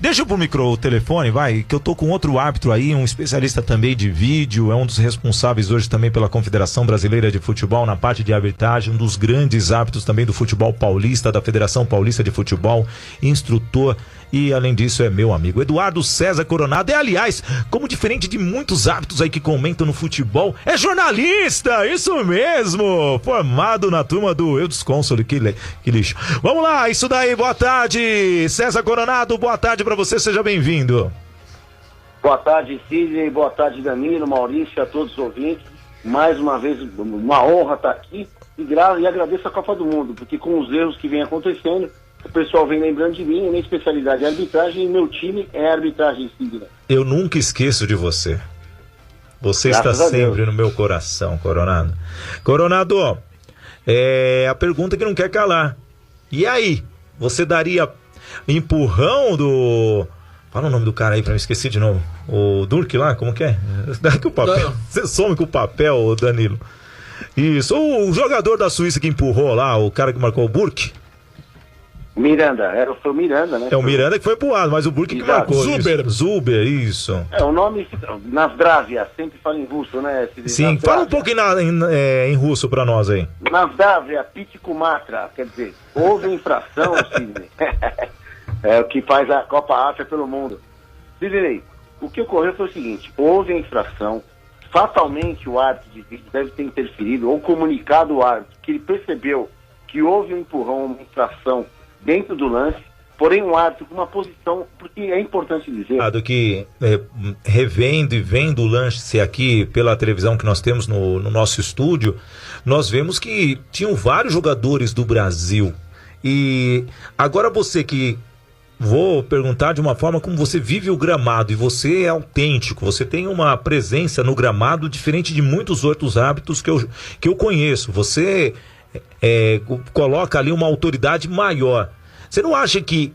Deixa pro micro o telefone, vai, que eu tô com outro árbitro aí, um especialista também de vídeo, é um dos responsáveis hoje também pela Confederação Brasileira de Futebol na parte de arbitragem, um dos grandes árbitros também do futebol paulista, da Federação Paulista de Futebol, instrutor e além disso é meu amigo Eduardo César Coronado. E aliás, como diferente de muitos árbitros aí que comentam no futebol, é jornalista, isso mesmo, formado na turma do Eudisconsole, que lixo. Vamos lá, isso daí, boa tarde, César Coronado, boa tarde pra você, seja bem-vindo. Boa tarde, Sidney, boa tarde, Danilo, Maurício, a todos os ouvintes. Mais uma vez, uma honra estar aqui e agradeço a Copa do Mundo, porque com os erros que vem acontecendo, o pessoal vem lembrando de mim, minha especialidade é arbitragem e meu time é arbitragem, Sidney. Eu nunca esqueço de você. Você está sempre no meu coração, Coronado. Coronado, a pergunta que não quer calar. E aí, você daria empurrão do... Fala o nome do cara aí pra me esquecer de novo. O Durk lá, como que é? Dá aqui o papel. Você some com o papel, Danilo. Isso, o jogador da Suíça que empurrou lá, o cara que marcou o Burke. Miranda, foi o Miranda, né? É o Miranda que foi pro lado, mas o Burke que marcou. Zuber, isso. O nome, Nasdravia, sempre fala em russo, né? Sim, fala um pouco em russo pra nós aí. Nasdravia, Pitkumatra, quer dizer, houve infração, Sidney. É o que faz a Copa África pelo mundo. Sidney, o que ocorreu foi o seguinte, houve a infração, fatalmente o árbitro de vídeo deve ter interferido ou comunicado ao árbitro que ele percebeu que houve um empurrão, uma infração dentro do lance, porém um árbitro com uma posição, porque é importante dizer... que revendo e vendo o lance aqui pela televisão que nós temos no nosso estúdio, nós vemos que tinham vários jogadores do Brasil. E agora você que... Vou perguntar de uma forma como você vive o gramado, e você é autêntico, você tem uma presença no gramado diferente de muitos outros árbitros que eu conheço. Você coloca ali uma autoridade maior. Você não acha que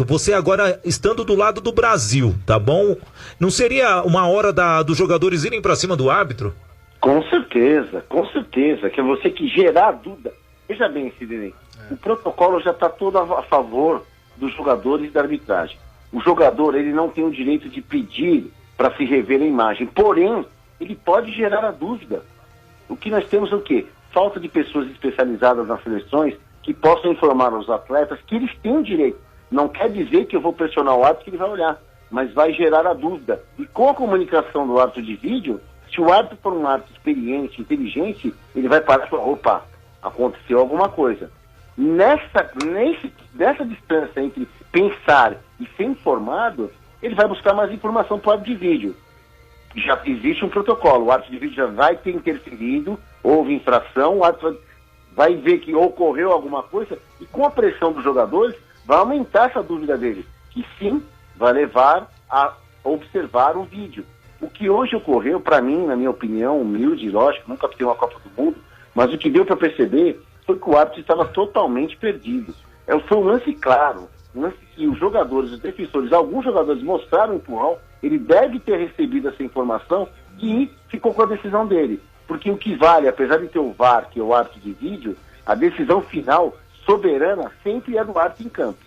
você agora estando do lado do Brasil, tá bom? Não seria uma hora dos jogadores irem para cima do árbitro? Com certeza, que é você que gerar dúvida. Veja bem, Sidney, o protocolo já está todo a favor dos jogadores da arbitragem. O jogador, ele não tem o direito de pedir para se rever a imagem, porém, ele pode gerar a dúvida. O que nós temos é o quê? Falta de pessoas especializadas nas seleções que possam informar os atletas que eles têm o direito. Não quer dizer que eu vou pressionar o árbitro que ele vai olhar, mas vai gerar a dúvida. E com a comunicação do árbitro de vídeo, se o árbitro for um árbitro experiente, inteligente, ele vai parar e falar, opa, aconteceu alguma coisa. Nessa distância entre pensar e ser informado, ele vai buscar mais informação para o árbitro de vídeo. Já existe um protocolo, o árbitro de vídeo já vai ter interferido, houve infração, o árbitro vai ver que ocorreu alguma coisa e com a pressão dos jogadores vai aumentar essa dúvida deles, que sim, vai levar a observar o vídeo. O que hoje ocorreu, para mim, na minha opinião, humilde, lógico, nunca tem uma Copa do Mundo, mas o que deu para perceber foi que o árbitro estava totalmente perdido. Foi um lance claro, um lance que os jogadores, os defensores, alguns jogadores mostraram o empurrão, ele deve ter recebido essa informação e ficou com a decisão dele. Porque o que vale, apesar de ter o VAR, que é o árbitro de vídeo, a decisão final, soberana, sempre é do árbitro em campo.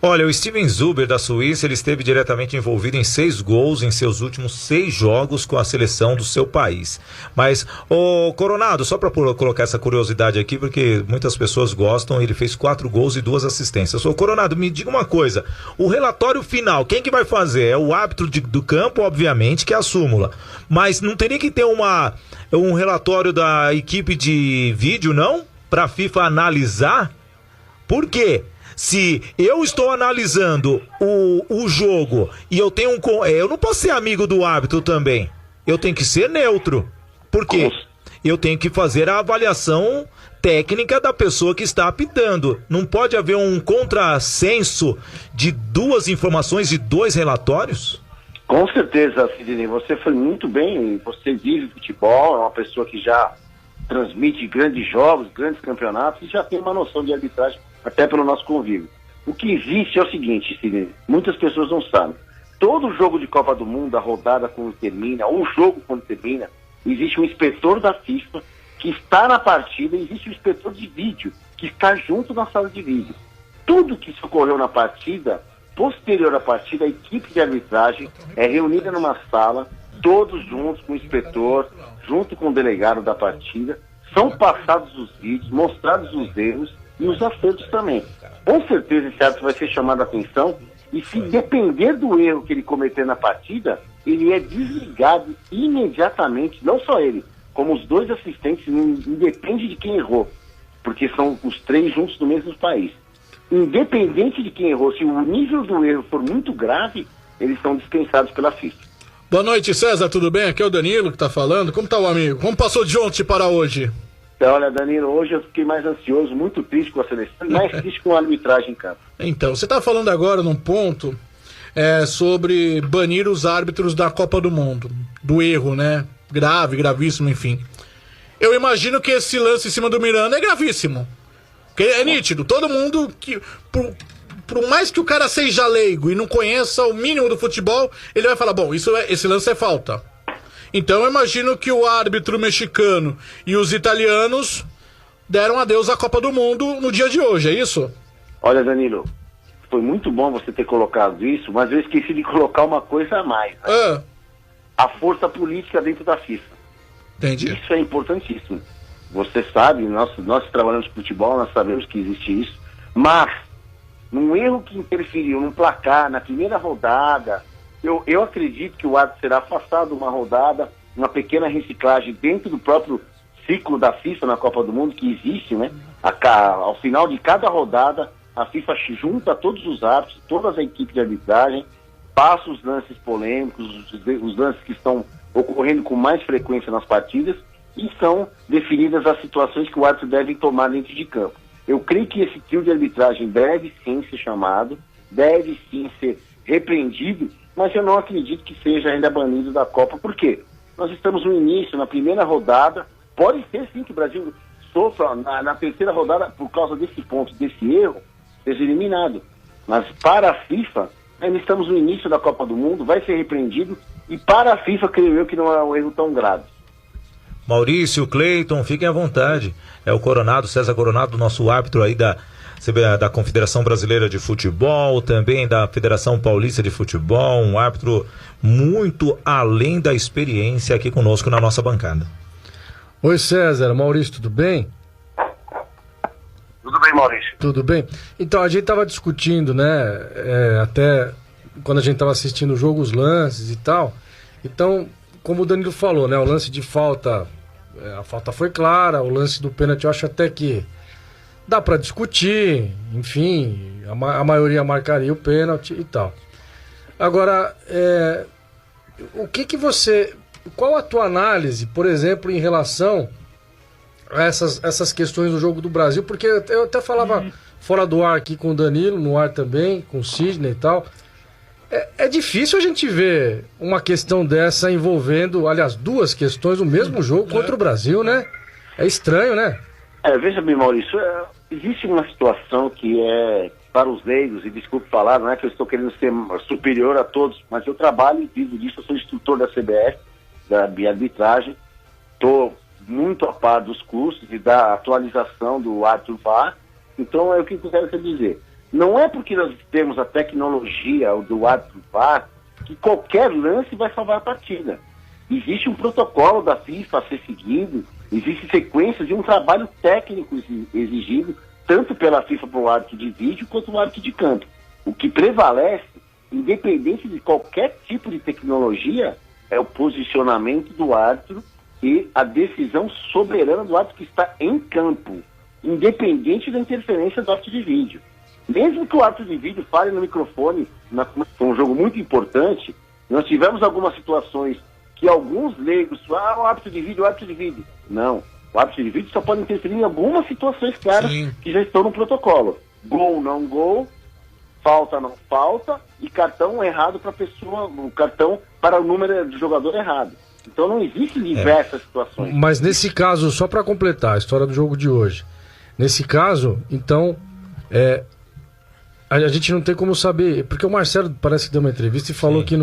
Olha, o Steven Zuber da Suíça, ele esteve diretamente envolvido em 6 gols em seus últimos 6 jogos com a seleção do seu país. Mas, Coronado, só para colocar essa curiosidade aqui, porque muitas pessoas gostam, ele fez 4 gols e 2 assistências. Coronado, me diga uma coisa, o relatório final, quem que vai fazer? É o árbitro do campo, obviamente, que é a súmula. Mas não teria que ter um relatório da equipe de vídeo, não? Para a FIFA analisar? Por quê? Se eu estou analisando o jogo e eu tenho eu não posso ser amigo do árbitro também. Eu tenho que ser neutro. Por quê? Eu tenho que fazer a avaliação técnica da pessoa que está apitando. Não pode haver um contrassenso de 2 informações e 2 relatórios? Com certeza, Sidney. Você foi muito bem. Você vive futebol, é uma pessoa que já transmite grandes jogos, grandes campeonatos e já tem uma noção de arbitragem até pelo nosso convívio. O que existe é o seguinte, Sidney, muitas pessoas não sabem. Todo jogo de Copa do Mundo, a rodada quando termina, ou o jogo quando termina, existe um inspetor da FIFA que está na partida, existe um inspetor de vídeo que está junto na sala de vídeo. Tudo que ocorreu na partida posterior à partida, a equipe de arbitragem é reunida numa sala, todos juntos com o inspetor, junto com o delegado da partida, são passados os vídeos, mostrados os erros e os acertos também. Com certeza esse árbitro vai ser chamado a atenção e, se depender do erro que ele cometer na partida, ele é desligado imediatamente, não só ele, como os 2 assistentes, independe de quem errou, porque são os 3 juntos do mesmo país. Independente de quem errou, se o nível do erro for muito grave, eles são dispensados pela FIFA. Boa noite, César, tudo bem? Aqui é o Danilo que tá falando. Como tá o amigo? Como passou de ontem para hoje? Então, olha, Danilo, hoje eu fiquei mais ansioso, muito triste com a seleção e mais triste com a arbitragem em campo. Então, você tá falando agora num ponto sobre banir os árbitros da Copa do Mundo, do erro, né? Grave, gravíssimo, enfim. Eu imagino que esse lance em cima do Miranda é gravíssimo. Porque é nítido, todo mundo que... Por mais que o cara seja leigo e não conheça o mínimo do futebol, ele vai falar, bom, esse lance é falta. Então eu imagino que o árbitro mexicano e os italianos deram adeus à Copa do Mundo no dia de hoje, é isso? Olha, Danilo, foi muito bom você ter colocado isso, mas eu esqueci de colocar uma coisa a mais. Né? A força política dentro da FIFA. Entendi. Isso é importantíssimo. Você sabe, nós trabalhamos com futebol, nós sabemos que existe isso, mas num erro que interferiu no placar, na primeira rodada, eu acredito que o árbitro será afastado uma rodada, uma pequena reciclagem dentro do próprio ciclo da FIFA na Copa do Mundo, que existe, né? Ao final de cada rodada, a FIFA junta todos os árbitros, todas as equipes de arbitragem, passa os lances polêmicos, os lances que estão ocorrendo com mais frequência nas partidas, e são definidas as situações que o árbitro deve tomar dentro de campo. Eu creio que esse trio de arbitragem deve sim ser chamado, deve sim ser repreendido, mas eu não acredito que seja ainda banido da Copa. Por quê? Nós estamos no início, na primeira rodada, pode ser sim que o Brasil sofra na terceira rodada, por causa desse ponto, desse erro, seja eliminado. Mas para a FIFA, ainda estamos no início da Copa do Mundo, vai ser repreendido, e para a FIFA, creio eu que não é um erro tão grave. Maurício, Cleiton, fiquem à vontade. É o Coronado, César Coronado, nosso árbitro aí da Confederação Brasileira de Futebol, também da Federação Paulista de Futebol, um árbitro muito além da experiência aqui conosco na nossa bancada. Oi, César, Maurício, tudo bem? Tudo bem, Maurício. Tudo bem. Então, a gente estava discutindo, né, até quando a gente estava assistindo o jogo, os lances e tal. Então, como o Danilo falou, né, o lance de falta, a falta foi clara, o lance do pênalti eu acho até que dá para discutir, enfim, a maioria marcaria o pênalti e tal. Agora, qual a tua análise, por exemplo, em relação a essas questões do jogo do Brasil? Porque eu até falava fora do ar aqui com o Danilo, no ar também, com o Sidney e tal. É difícil a gente ver uma questão dessa envolvendo, aliás, duas questões no mesmo jogo contra o Brasil, né? É estranho, né? Veja bem, Maurício, existe uma situação que é, para os leigos, e desculpe falar, não é que eu estou querendo ser superior a todos, mas eu trabalho e vivo disso, eu sou instrutor da CBF, de arbitragem, estou muito a par dos cursos e da atualização do árbitro VAR, então é o que eu quero dizer. Não é porque nós temos a tecnologia do árbitro VAR que qualquer lance vai salvar a partida. Existe um protocolo da FIFA a ser seguido, existe sequência de um trabalho técnico exigido, tanto pela FIFA para o árbitro de vídeo quanto o árbitro de campo. O que prevalece, independente de qualquer tipo de tecnologia, é o posicionamento do árbitro e a decisão soberana do árbitro que está em campo, independente da interferência do árbitro de vídeo. Mesmo que o árbitro de vídeo fale no microfone, foi um jogo muito importante, nós tivemos algumas situações que alguns leigos, o árbitro de vídeo. Não, o árbitro de vídeo só pode interferir em algumas situações claras que já estão no protocolo. Gol, não gol, falta, não falta, e cartão errado para a pessoa, o cartão para o número de jogador errado. Então não existem diversas situações. Mas nesse caso, só para completar a história do jogo de hoje, nesse caso, então, a gente não tem como saber, porque o Marcelo parece que deu uma entrevista e falou que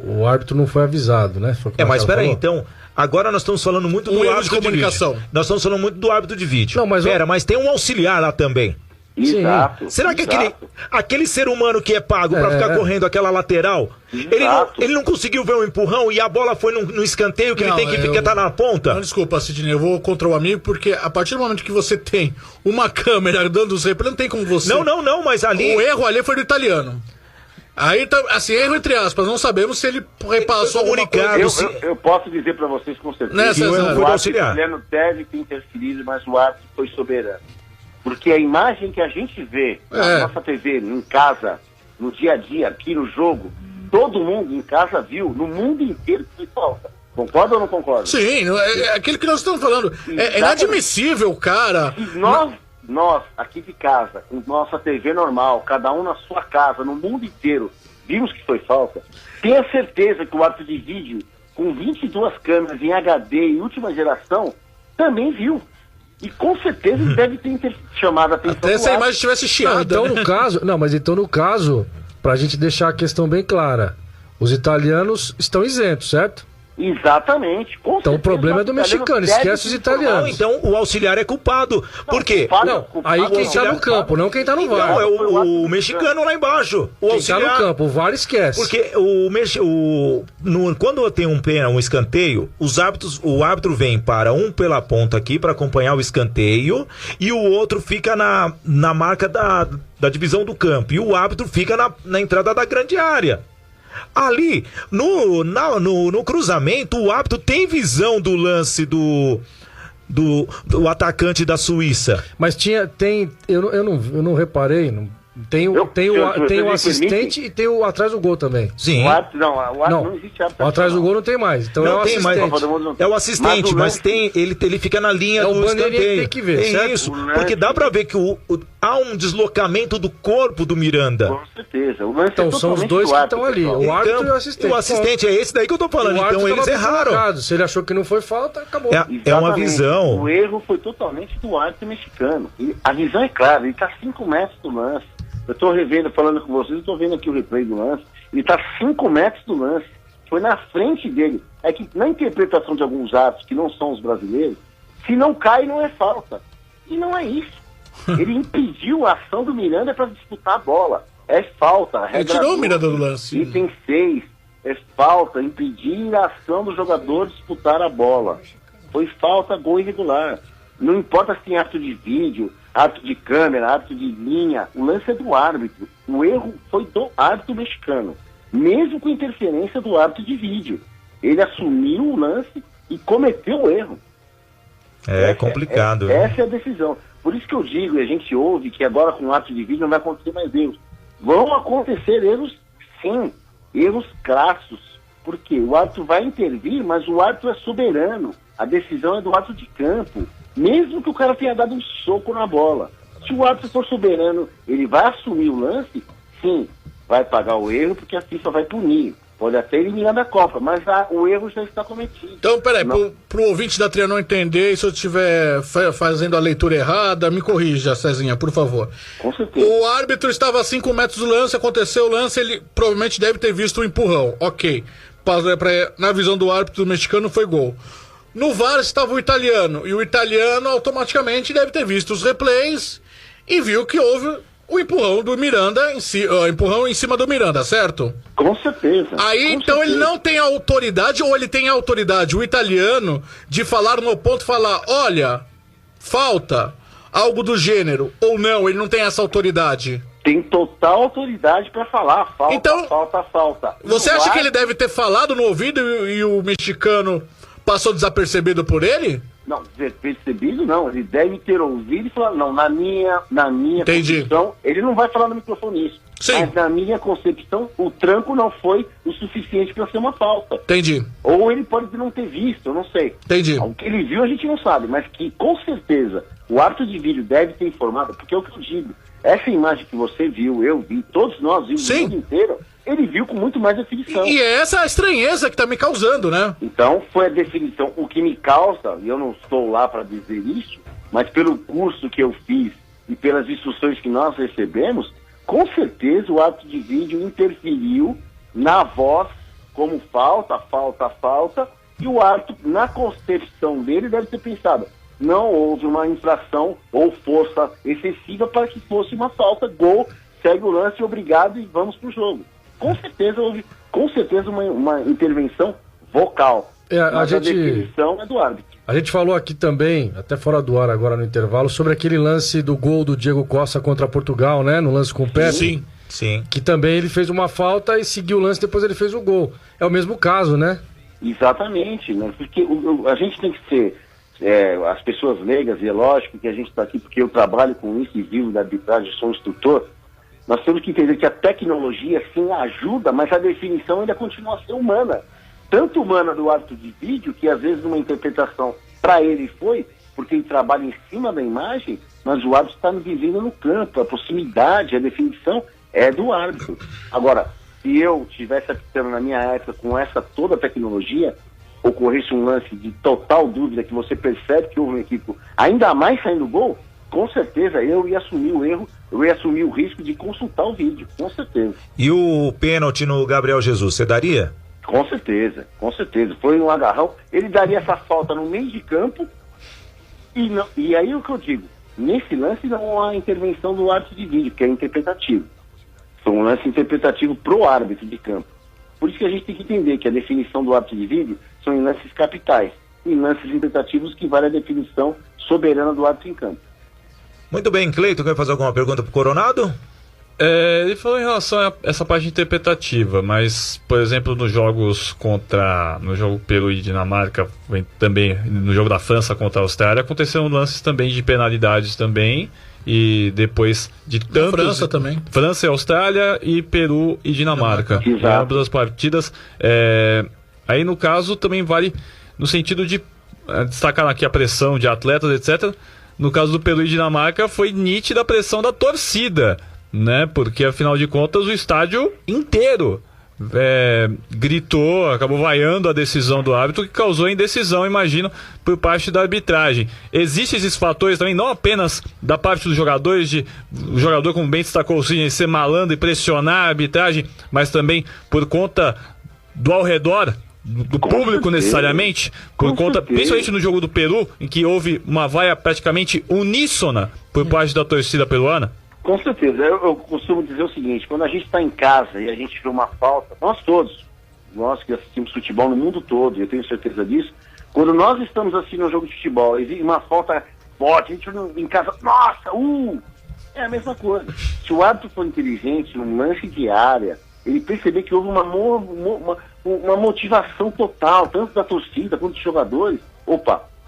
o árbitro não foi avisado, né? Mas espera aí, então, agora nós estamos falando muito do árbitro de comunicação. Nós estamos falando muito do árbitro de vídeo. Não, mas mas tem um auxiliar lá também. Exato. Será que aquele ser humano que é pago pra ficar correndo aquela lateral, ele não conseguiu ver um empurrão e a bola foi no escanteio que ele tem que ficar na ponta? Não, desculpa, Sidney, eu vou contra o amigo, porque a partir do momento que você tem uma câmera dando os replays, não tem como você... Não, mas ali... O erro ali foi do italiano. Aí, assim, erro entre aspas, não sabemos se ele repassou alguma coisa. Eu posso dizer pra vocês com certeza Nessa, que o árbitro italiano deve ter interferido, mas o árbitro foi soberano. Porque a imagem que a gente vê na nossa TV, em casa, no dia a dia, aqui no jogo, todo mundo em casa viu, no mundo inteiro, que foi falta. Concorda ou não concorda? Sim, é aquilo que nós estamos falando. É inadmissível, cara. Nós, aqui de casa, com nossa TV normal, cada um na sua casa, no mundo inteiro, vimos que foi falta. Tenha certeza que o árbitro de vídeo, com 22 câmeras em HD e última geração, também viu. E com certeza ele deve ter chamado a atenção. Até se a imagem estivesse chiada. Então, no caso, pra gente deixar a questão bem clara, os italianos estão isentos, certo? Exatamente. Então o problema é do mexicano, esquece os italianos. Então o auxiliar é culpado. Por quê? Aí quem tá no campo, não quem tá no VAR. Não, é o mexicano lá embaixo. O auxiliar... tá no campo, o VAR esquece. Porque quando tem um escanteio, o árbitro vem para um pela ponta aqui para acompanhar o escanteio e o outro fica na marca da divisão do campo. E o árbitro fica na entrada da grande área. Ali, no cruzamento, o árbitro tem visão do lance do atacante da Suíça. Mas eu não reparei, tem o assistente e tem o atrás do gol também. Sim. O árbitro não existe árbitro. O atrás do gol não tem mais. Então não é o tem assistente. mais. É o assistente, mas ele fica na linha do escanteio. Tem que ver, certo? Isso, porque dá pra ver que há um deslocamento do corpo do Miranda. Com certeza. Então são os dois que estão ali, o árbitro e o assistente. O assistente é esse daí que eu tô falando, então eles erraram. Se ele achou que não foi falta, acabou. É uma visão. O erro foi totalmente do árbitro mexicano. E a visão é clara, ele tá 5 metros do lance. Eu estou revendo, falando com vocês, eu estou vendo aqui o replay do lance. Ele está 5 metros do lance. Foi na frente dele. É que na interpretação de alguns árbitros, que não são os brasileiros, se não cai, não é falta. E não é isso. Ele impediu a ação do Miranda para disputar a bola. É falta. Ele tirou o Miranda do lance. Item 6. É falta. Impedir a ação do jogador disputar a bola. Foi falta, gol irregular. Não importa se tem ato de vídeo, ato de câmera, ato de linha, o lance é do árbitro. O erro foi do árbitro mexicano, mesmo com interferência do árbitro de vídeo. Ele assumiu o lance e cometeu o erro. É complicado. Essa é a decisão. Por isso que eu digo, e a gente ouve que agora com o ato de vídeo não vai acontecer mais erros. Vão acontecer erros, sim, erros crassos. Porque o árbitro vai intervir, mas o árbitro é soberano. A decisão é do árbitro de campo. Mesmo que o cara tenha dado um soco na bola. Se o árbitro for soberano, ele vai assumir o lance, sim, vai pagar o erro, porque a FIFA vai punir. Pode até eliminar da Copa, mas o erro já está cometido. Então, peraí, pro ouvinte da Trianon entender, e se eu estiver fazendo a leitura errada, me corrija, Cezinha, por favor. Com certeza. O árbitro estava a 5 metros do lance, aconteceu o lance, ele provavelmente deve ter visto o empurrão. Ok. Na visão do árbitro mexicano foi gol. No VAR estava o italiano, e o italiano automaticamente deve ter visto os replays e viu que houve o empurrão do Miranda, empurrão em cima do Miranda, certo? Com certeza. Aí então ele não tem autoridade, ou ele tem autoridade, o italiano, de falar no ponto, falar, olha, falta, algo do gênero, ou não, ele não tem essa autoridade? Tem total autoridade para falar, falta, então, falta. Você acha que ele deve ter falado no ouvido e o mexicano passou desapercebido por ele? Não, percebido não. Ele deve ter ouvido e falar, não, na minha concepção, ele não vai falar no microfone isso. Sim. Mas na minha concepção, o tranco não foi o suficiente para ser uma falta. Entendi. Ou ele pode não ter visto, eu não sei. Entendi. O que ele viu a gente não sabe, mas que com certeza o árbitro de vídeo deve ter informado, porque é o que eu digo. Essa imagem que você viu, eu vi, todos nós vimos, o mundo inteiro, ele viu com muito mais definição. E é essa a estranheza que tá me causando, né? Então, foi a definição. O que me causa, e eu não estou lá para dizer isso, mas pelo curso que eu fiz e pelas instruções que nós recebemos, com certeza o árbitro de vídeo interferiu na voz como falta, e o árbitro, na concepção dele, deve ter pensado, não houve uma infração ou força excessiva para que fosse uma falta, gol, segue o lance, obrigado e vamos pro jogo. Com certeza houve, uma intervenção vocal. Mas a definição é do árbitro. A gente falou aqui também, até fora do ar agora no intervalo, sobre aquele lance do gol do Diego Costa contra Portugal, né? No lance com o pé. Sim. Que também ele fez uma falta e seguiu o lance, depois ele fez o gol. É o mesmo caso, né? Exatamente, né? Porque a gente tem que ser, as pessoas leigas, e é lógico que a gente está aqui porque eu trabalho com isso e vivo da arbitragem, sou instrutor, nós temos que entender que a tecnologia sim ajuda, mas a definição ainda continua a ser humana. Tanto humana do árbitro de vídeo, que às vezes uma interpretação para ele foi, porque ele trabalha em cima da imagem, mas o árbitro está vivendo no campo, a proximidade, a definição é do árbitro. Agora, se eu estivesse apitando na minha época com toda a tecnologia, ocorresse um lance de total dúvida, que você percebe que houve um equívoco, ainda mais saindo gol, com certeza eu ia assumir o erro, eu ia assumir o risco de consultar o vídeo, com certeza. E o pênalti no Gabriel Jesus, você daria? Com certeza. Foi um agarrão. Ele daria essa falta no meio de campo e aí o que eu digo, nesse lance não há intervenção do árbitro de vídeo, que é interpretativo. Foi um lance interpretativo pro árbitro de campo. Por isso que a gente tem que entender que a definição do árbitro de vídeo são em lances capitais, em lances interpretativos que vale a definição soberana do árbitro em campo. Muito bem, Cleiton, quer fazer alguma pergunta pro Coronado? Ele falou em relação a essa parte interpretativa, mas, por exemplo, no jogo Peru e Dinamarca, também no jogo da França contra a Austrália, aconteceram lances também de penalidades também, e depois de tantos... França também. França e Austrália e Peru e Dinamarca. Em ambas as partidas. Aí, no caso, também vale no sentido de destacar aqui a pressão de atletas, etc. No caso do Peru e Dinamarca, foi nítida a pressão da torcida, né? Porque afinal de contas o estádio inteiro gritou, acabou vaiando a decisão do árbitro, que causou indecisão, imagino, por parte da arbitragem. Existem esses fatores também, não apenas da parte dos jogadores, o jogador, como bem destacou o Sidney, ser malandro e pressionar a arbitragem, mas também por conta do ao redor, do público necessariamente, por conta, principalmente no jogo do Peru, em que houve uma vaia praticamente uníssona por parte da torcida peruana. Com certeza. Eu costumo dizer o seguinte, quando a gente está em casa e a gente vê uma falta, nós todos, nós que assistimos futebol no mundo todo, eu tenho certeza disso, quando nós estamos assistindo um jogo de futebol e uma falta forte, a gente em casa, nossa, é a mesma coisa. Se o árbitro for inteligente, num lance de área, ele perceber que houve uma motivação total, tanto da torcida quanto dos jogadores,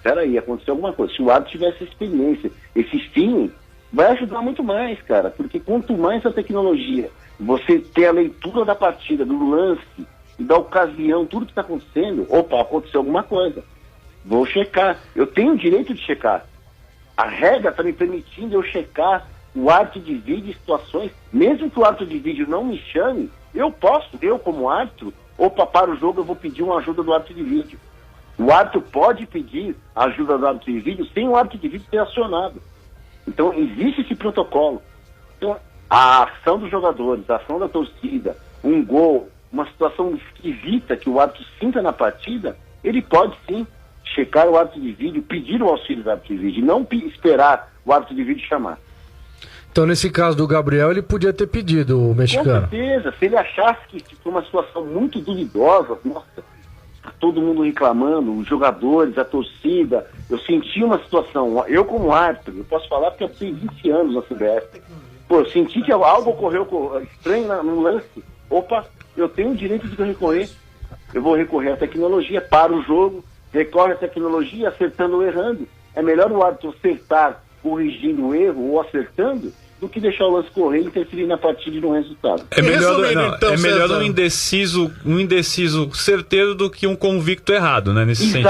peraí, aconteceu alguma coisa. Se o árbitro tivesse experiência, esse feeling, vai ajudar muito mais, cara, porque quanto mais a tecnologia, você ter a leitura da partida, do lance e da ocasião, tudo que está acontecendo, aconteceu alguma coisa, vou checar, eu tenho o direito de checar, a regra está me permitindo eu checar o árbitro de vídeo em situações, mesmo que o árbitro de vídeo não me chame, eu como árbitro, para o jogo eu vou pedir uma ajuda do árbitro de vídeo. O árbitro pode pedir ajuda do árbitro de vídeo sem o árbitro de vídeo ter acionado. Então, existe esse protocolo. Então, a ação dos jogadores, a ação da torcida, um gol, uma situação esquisita que o árbitro sinta na partida, ele pode sim checar o árbitro de vídeo, pedir o auxílio do árbitro de vídeo, e não esperar o árbitro de vídeo chamar. Então, nesse caso do Gabriel, ele podia ter pedido o mexicano. Com certeza. Se ele achasse que foi uma situação muito duvidosa, tá todo mundo reclamando, os jogadores, a torcida, eu senti uma situação, eu como árbitro, eu posso falar porque eu tenho 20 anos na CBF, eu senti que algo ocorreu estranho no lance, eu tenho o direito de recorrer, eu vou recorrer à tecnologia, para o jogo, recorre à tecnologia, acertando ou errando. É melhor o árbitro acertar, corrigindo o erro ou acertando, do que deixar o lance correr e interferir na partida e no resultado. É melhor um indeciso certeiro do que um convicto errado, né? Nesse sentido.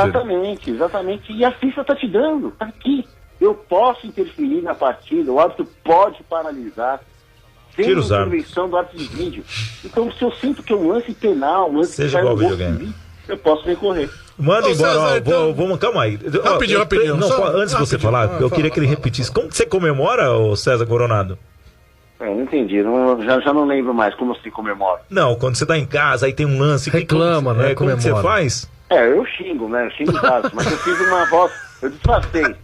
Exatamente. E a FIFA está te dando, tá aqui. Eu posso interferir na partida, o árbitro pode paralisar, sem intervenção do árbitro de vídeo. Então, se eu sinto que é um lance penal, um lance seja igual videogame, eu posso recorrer. Manda embora, vamos, calma aí. Rapidinho. Antes de você falar, eu queria que ele repetisse. Como que você comemora, o César Coronado? Não entendi, já não lembro mais como se comemora. Não, quando você tá em casa, aí tem um lance... Reclama, né? Como que você faz? Eu xingo, né? Eu xingo em casa, mas eu fiz uma voz, eu disfarcei.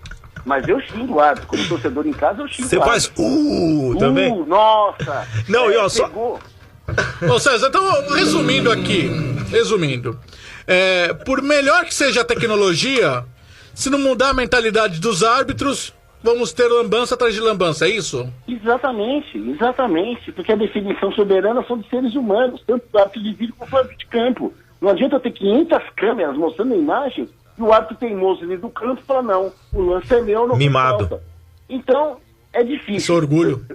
Mas eu xingo o árbitro. Como torcedor em casa, eu xingo Você o faz árbitro. também? Nossa! Não, e ó, só... Pegou. Ô César, então, resumindo, por melhor que seja a tecnologia, se não mudar a mentalidade dos árbitros, vamos ter lambança atrás de lambança, é isso? Exatamente. Porque a definição soberana são de seres humanos, tanto o árbitro de vídeo como o árbitro de campo. Não adianta ter 500 câmeras mostrando a imagem e o árbitro teimoso ali do campo fala, não, o lance é meu, não Mimado. falta. Então, é difícil. Esse orgulho.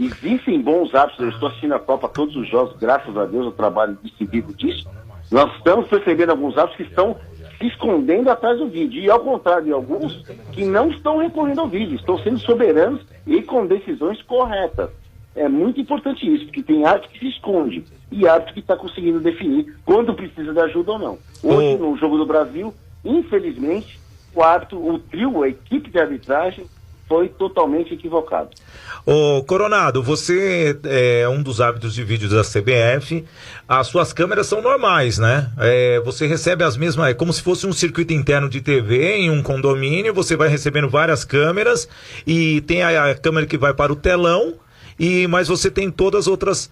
Existem bons árbitros, eu estou assistindo a Copa todos os jogos, graças a Deus, o trabalho decidido disso. Nós estamos percebendo alguns árbitros que estão se escondendo atrás do vídeo. E ao contrário de alguns que não estão recorrendo ao vídeo, estão sendo soberanos e com decisões corretas. É muito importante isso, porque tem árbitro que se esconde e árbitro que está conseguindo definir quando precisa de ajuda ou não. Hoje, no Jogo do Brasil, infelizmente, o árbitro, o trio, a equipe de arbitragem, foi totalmente equivocado. Ô Coronado, você é um dos árbitros de vídeo da CBF, as suas câmeras são normais, né? Você recebe as mesmas, é como se fosse um circuito interno de TV em um condomínio, você vai recebendo várias câmeras e tem a câmera que vai para o telão, mas você tem todas as outras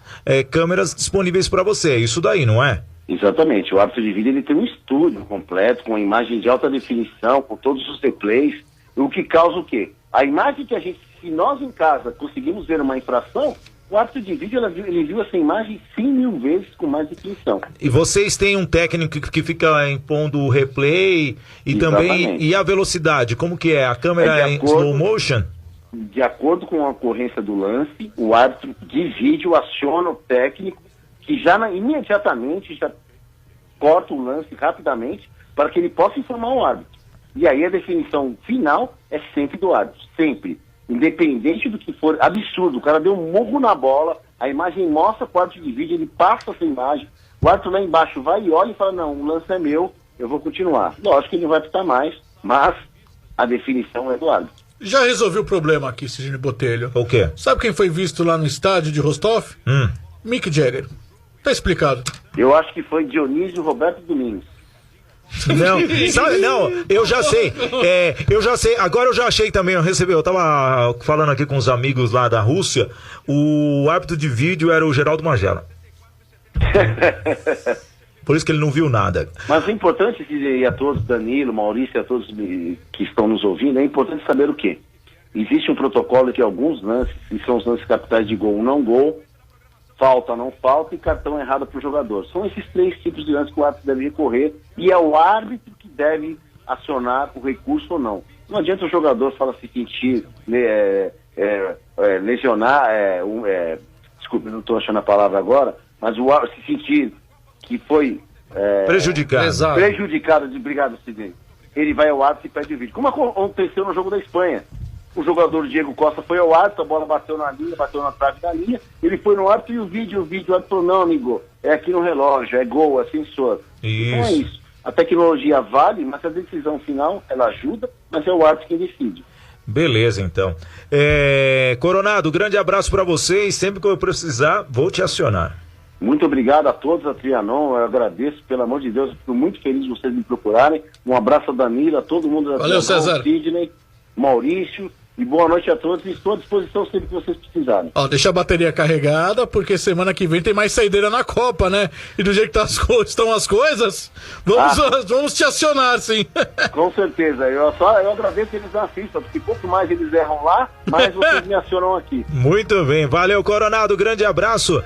câmeras disponíveis para você, isso daí, não é? Exatamente, o árbitro de vídeo ele tem um estúdio completo, com imagem de alta definição, com todos os replays, o que causa o quê? A imagem que se nós em casa conseguimos ver uma infração, o árbitro de vídeo ele viu essa imagem 100.000 vezes com mais definição. E vocês têm um técnico que fica impondo o replay e também e a velocidade, como que é? A câmera é em slow motion? De acordo com a ocorrência do lance, o árbitro de vídeo aciona o técnico que imediatamente já corta o lance rapidamente para que ele possa informar o árbitro. E aí a definição final é sempre do árbitro, sempre. Independente do que for, absurdo, o cara deu um murro na bola, a imagem mostra o árbitro de vídeo, ele passa essa imagem, o árbitro lá embaixo vai e olha e fala, não, o lance é meu, eu vou continuar. Lógico que ele não vai apitar mais, mas a definição é do árbitro. Já resolvi o problema aqui, Sidney Botelho. O quê? Sabe quem foi visto lá no estádio de Rostov? Mick Jagger. Tá explicado. Eu acho que foi Dionísio Roberto Domingos. Não, eu já sei. Agora eu já achei também. Eu tava falando aqui com os amigos lá da Rússia. O árbitro de vídeo era o Geraldo Magela. Por isso que ele não viu nada. Mas é importante dizer a todos, Danilo, Maurício, a todos que estão nos ouvindo, é importante saber o quê? Existe um protocolo que alguns lances, que são os lances capitais de gol ou não gol, falta, não falta e cartão errado para o jogador. São esses 3 tipos de lances que o árbitro deve recorrer e é o árbitro que deve acionar o recurso ou não. Não adianta o jogador se sentir lesionar, desculpe, não estou achando a palavra agora, mas se sentir que foi prejudicado, obrigado, Sidney. Ele vai ao árbitro e pede o vídeo. Como aconteceu no jogo da Espanha. O jogador Diego Costa foi ao árbitro, a bola bateu na linha, bateu na trave da linha, ele foi no árbitro e o vídeo, o árbitro falou, não, amigo, é aqui no relógio, é gol, é sensor. Isso. Então é isso. A tecnologia vale, mas a decisão final, ela ajuda, mas é o árbitro quem decide. Beleza, então. Coronado, grande abraço para vocês, sempre que eu precisar, vou te acionar. Muito obrigado a todos, a Trianon, eu agradeço, pelo amor de Deus, fico muito feliz de vocês me procurarem. Um abraço a Danilo, a todo mundo da Valeu, Trianon, César. Sidney, Maurício, e boa noite a todos, e estou à disposição sempre que vocês precisarem. Deixa a bateria carregada, porque semana que vem tem mais saideira na Copa, né? E do jeito que estão as coisas, vamos te acionar, sim. Com certeza, eu agradeço eles na FIFA, porque quanto mais eles erram lá, mais vocês me acionam aqui. Muito bem, valeu, Coronado, grande abraço.